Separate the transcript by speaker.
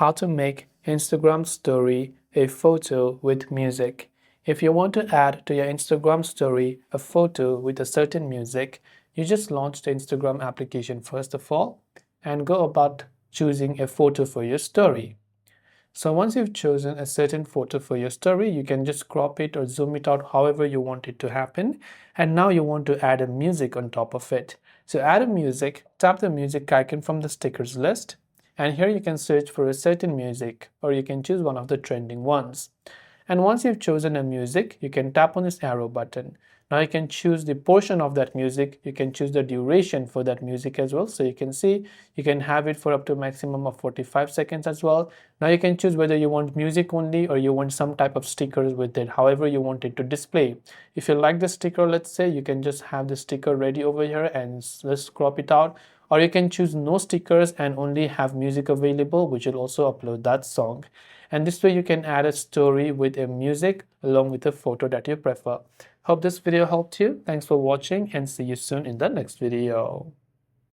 Speaker 1: how to make Instagram story a photo with music. If you want to add to your Instagram story a photo with a certain music, you just launch the Instagram application first of all and go about choosing a photo for your story. So once you've chosen a certain photo for your story, you can just crop it or zoom it out however you want it to happen. And now you want to add a music on top of it. So add a music, tap the music icon from the stickers list. And here you can search for a certain music or you can choose one of the trending ones. And once you've chosen a music, you can tap on this arrow button. Now you can choose the portion of that music, you can choose the duration for that music as well. So you can see, you can have it for up to a maximum of 45 seconds as well. Now you can choose whether you want music only or you want some type of stickers with it, however you want it to display. If you like the sticker, let's say, you can just have the sticker ready over here and let's crop it out. Or you can choose no stickers and only have music available, which will also upload that song. And this way you can add a story with a music along with a photo that you prefer. Hope this video helped you. Thanks for watching and see you soon in the next video.